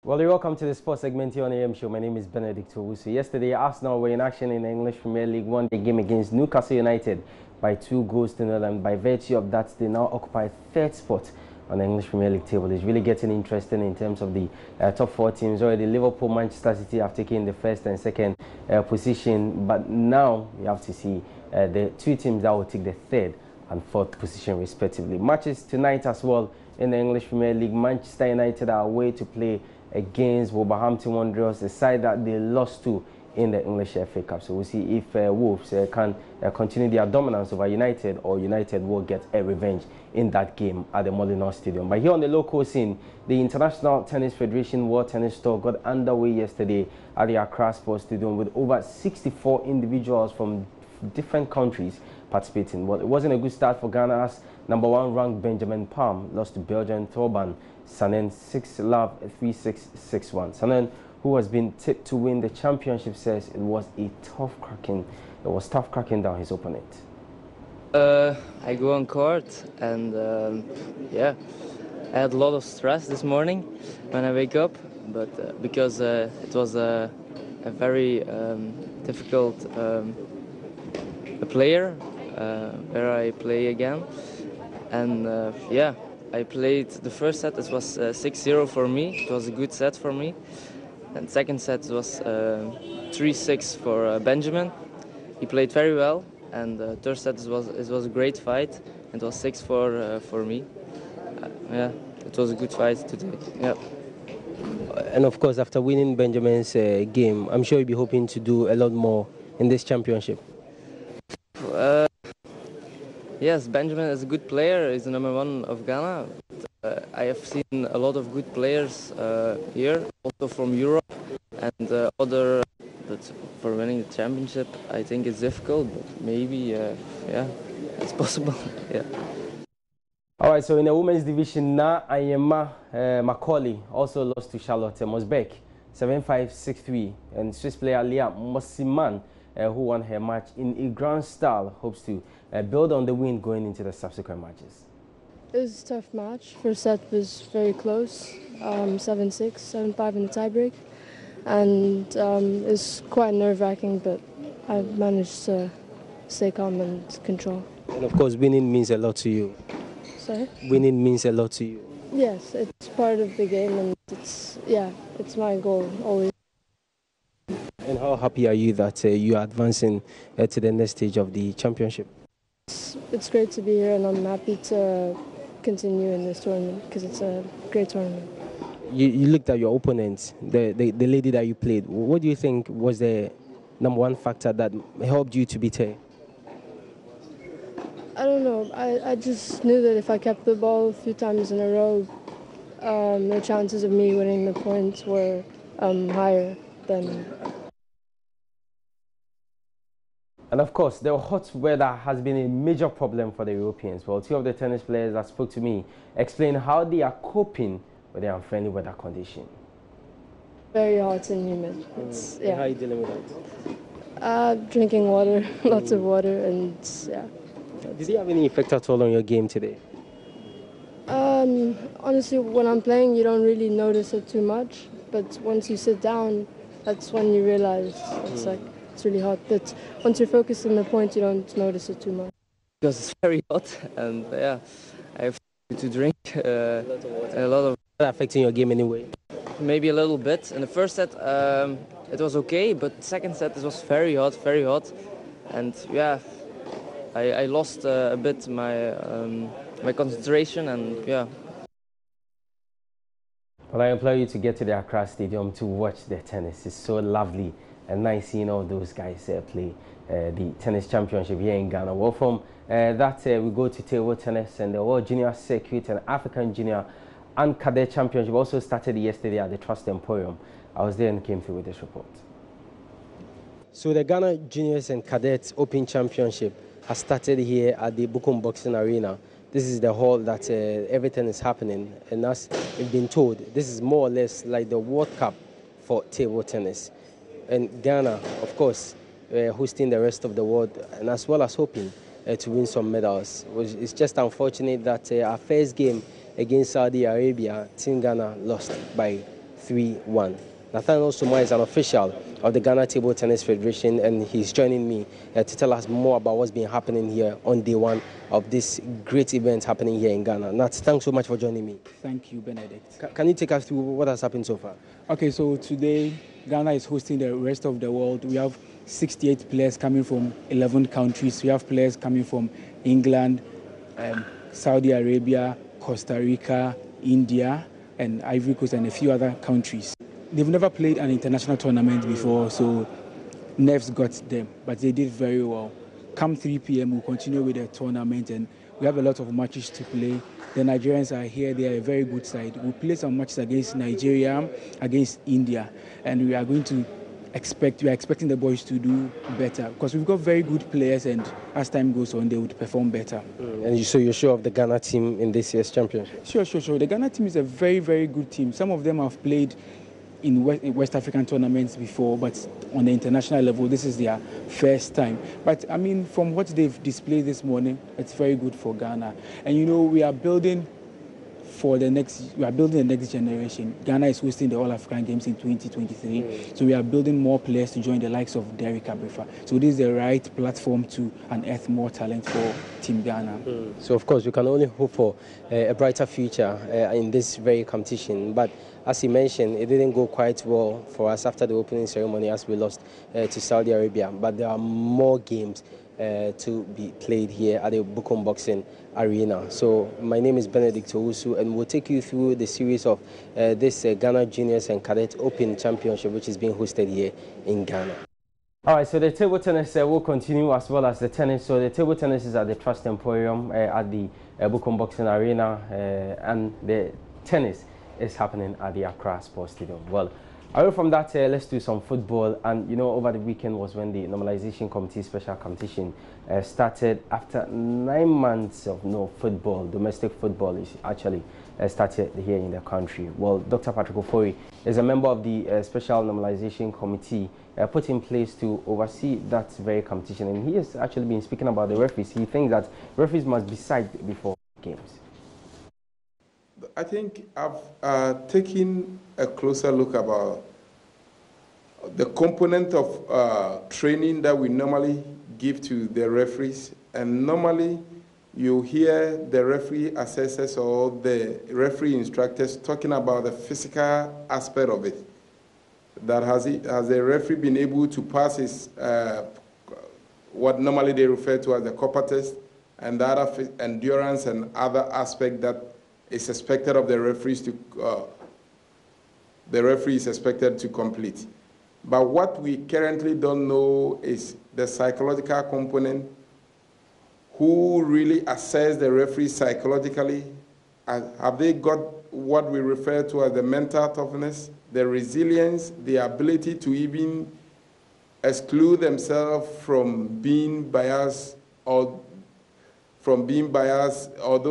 Well, you're welcome to the sports segment here on AM Show. My name is Benedict Owusu. Yesterday, Arsenal were in action in the English Premier League, won the game against Newcastle United by 2-0, and by virtue of that, they now occupy third spot on the English Premier League table. It's really getting interesting in terms of the top four teams. Already, Liverpool, Manchester City have taken the first and second position, but now you have to see the two teams that will take the third and fourth position respectively. Matches tonight as well in the English Premier League. Manchester United are away to play against Wolverhampton Wanderers, a side that they lost to in the English FA Cup. So we'll see if Wolves can continue their dominance over United, or United will get a revenge in that game at the Molineux Stadium. But here on the local scene, the International Tennis Federation World Tennis Tour got underway yesterday at the Accra Sports Stadium with over 64 individuals from different countries participating. Well, it wasn't a good start for Ghana as #1 ranked Benjamin Palm lost to Belgian Thorban Sanen 6-love 3-6, 6-1. Sanen, who has been tipped to win the championship, says it was tough cracking down his opponent. I go on court and yeah, I had a lot of stress this morning when I wake up, but because it was a very difficult player where I play again, and yeah, I played the first set. It was 6-0 for me. It was a good set for me. And second set was 3-6 for Benjamin. He played very well. And third set it was a great fight. It was 6-4 for me. Yeah, it was a good fight today. Yeah. And of course, after winning Benjamin's game, I'm sure you'll be hoping to do a lot more in this championship. Yes, Benjamin is a good player. He's the #1 of Ghana. I have seen a lot of good players here, also from Europe and other. But for winning the championship, I think it's difficult. But maybe, yeah, it's possible. Yeah. All right. So in the women's division, Na Ayema Macaulay also lost to Charlotte Mosbeck 7-5, 6-3, and Swiss player Leah Mosiman, who won her match in a grand style, hopes to build on the win going into the subsequent matches. It was a tough match. First set was very close, 7-6, 7-5 in the tiebreak, and it's quite nerve-wracking, but I managed to stay calm and control. And of course, winning means a lot to you. Sorry? Winning means a lot to you. Yes, it's part of the game, and it's my goal always. And how happy are you that you are advancing to the next stage of the championship? It's great to be here, and I'm happy to continue in this tournament because it's a great tournament. You looked at your opponent, the lady that you played. What do you think was the #1 factor that helped you to beat her? I don't know. I just knew that if I kept the ball a few times in a row, the chances of me winning the points were higher than. And of course, the hot weather has been a major problem for the Europeans. Well, two of the tennis players that spoke to me explained how they are coping with the unfriendly weather condition. Very hot and humid. How are you dealing with that? Drinking water, lots of water, and yeah. Did you have any effect at all on your game today? Honestly, when I'm playing, you don't really notice it too much. But once you sit down, that's when you realize it's really hot. But once you're focused on the point, you don't notice it too much. Because it's very hot, and yeah, I have to drink a lot of. Is that affecting your game anyway? Maybe a little bit. In the first set, it was okay, but second set it was very hot, and yeah, I lost a bit my concentration, and yeah. Well, I implore you to get to the Accra Stadium to watch the tennis. It's so lovely and nice seeing all those guys play the tennis championship here in Ghana. Well, from that we go to table tennis, and the World Junior Circuit and African Junior and Cadet Championship also started yesterday at the Trust Emporium. I was there and came through with this report. So the Ghana Juniors and Cadets Open Championship has started here at the Bukom Boxing Arena. This is the hall that everything is happening, and as we've been told, this is more or less like the World Cup for table tennis. And Ghana, of course, hosting the rest of the world, and as well as hoping to win some medals. It's just unfortunate that our first game against Saudi Arabia, Team Ghana lost by 3-1. Nathaniel Suma is an official of the Ghana Table Tennis Federation, and he's joining me to tell us more about what's been happening here on day one of this great event happening here in Ghana. Nat, thanks so much for joining me. Thank you, Benedict. Can you take us through what has happened so far? Okay, so today Ghana is hosting the rest of the world. We have 68 players coming from 11 countries. We have players coming from England, Saudi Arabia, Costa Rica, India, and Ivory Coast, and a few other countries. They've never played an international tournament before, so nerves got them, but they did very well. Come 3 p.m., we'll continue with the tournament, and we have a lot of matches to play. The Nigerians are here. They are a very good side. We'll play some matches against Nigeria, against India, and we are expecting the boys to do better because we've got very good players, and as time goes on, they would perform better. And so you're sure of the Ghana team in this year's championship? Sure. The Ghana team is a very, very good team. Some of them have played in West African tournaments before, but on the international level, this is their first time. But I mean, from what they've displayed this morning, it's very good for Ghana. And you know, we are building the next generation. Ghana is hosting the All-African Games in 2023. So we are building more players to join the likes of Derek Abrifa. So this is the right platform to unearth more talent for Team Ghana. So of course, we can only hope for a brighter future in this very competition. But as you mentioned, it didn't go quite well for us after the opening ceremony as we lost to Saudi Arabia. But there are more games to be played here at the Bukom Boxing Arena. So my name is Benedict Owusu, and we'll take you through the series of this Ghana Juniors and Cadet Open Championship, which is being hosted here in Ghana. All right, so the table tennis will continue as well as the tennis. So the table tennis is at the Trust Emporium at the Bukom Boxing Arena, and the tennis is happening at the Accra Sports Stadium. Well, away from that, let's do some football. And you know, over the weekend was when the Normalization Committee special competition started. After 9 months of no football, domestic football is actually started here in the country. Well, Dr. Patrick Ofori is a member of the Special Normalization Committee put in place to oversee that very competition, and he has actually been speaking about the referees. He thinks that referees must decide before games. I think I've taken a closer look about the component of training that we normally give to the referees, and normally you hear the referee assessors or the referee instructors talking about the physical aspect of it. That has the referee been able to pass his what normally they refer to as the copper test, and the other endurance and other aspect that is expected of the referees to the referee is expected to complete. But what we currently don't know is the psychological component. Who really assess the referee psychologically? Have they got what we refer to as the mental toughness, the resilience, the ability to even exclude themselves from being biased, although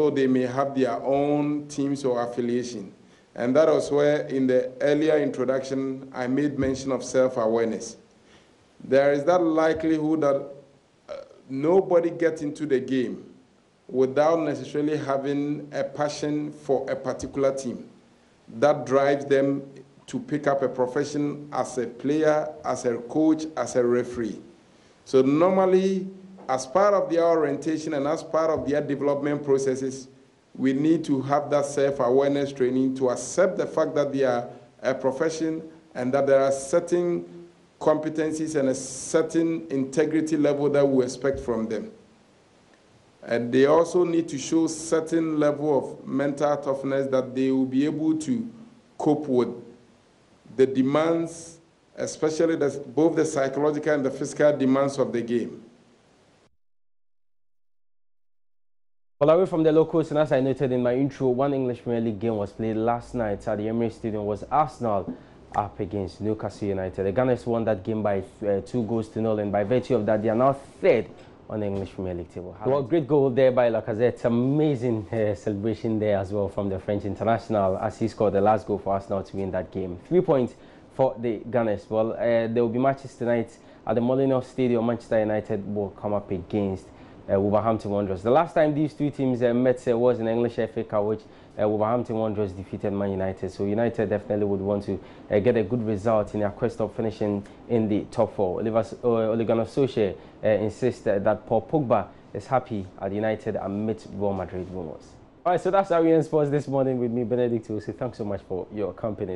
they may have their own teams or affiliation? And that was where, in the earlier introduction, I made mention of self-awareness. There is that likelihood that nobody gets into the game without necessarily having a passion for a particular team that drives them to pick up a profession as a player, as a coach, as a referee. So normally, as part of their orientation and as part of their development processes, we need to have that self-awareness training to accept the fact that they are a profession and that there are certain competencies and a certain integrity level that we expect from them. And they also need to show certain level of mental toughness that they will be able to cope with the demands, especially both the psychological and the physical demands of the game. Well, away from the locals, and as I noted in my intro, one English Premier League game was played last night at the Emirates Stadium. Was Arsenal up against Newcastle United. The Gunners won that game by 2-0, and by virtue of that, they are now third on the English Premier League table. Well, great goal there by Lacazette. Amazing celebration there as well from the French international as he scored the last goal for Arsenal to win that game. 3 points for the Gunners. Well, there will be matches tonight at the Molineux Stadium. Manchester United will come up against Wolverhampton Wanderers. The last time these two teams met was in English FA Cup, which Wolverhampton Wanderers defeated Man United. So United definitely would want to get a good result in their quest of finishing in the top four. Ole Gunnar Solskjaer insists that Paul Pogba is happy at United amidst Real Madrid rumours. All right, so that's our Sports this morning with me, Benedict Owusu. Thanks so much for your company.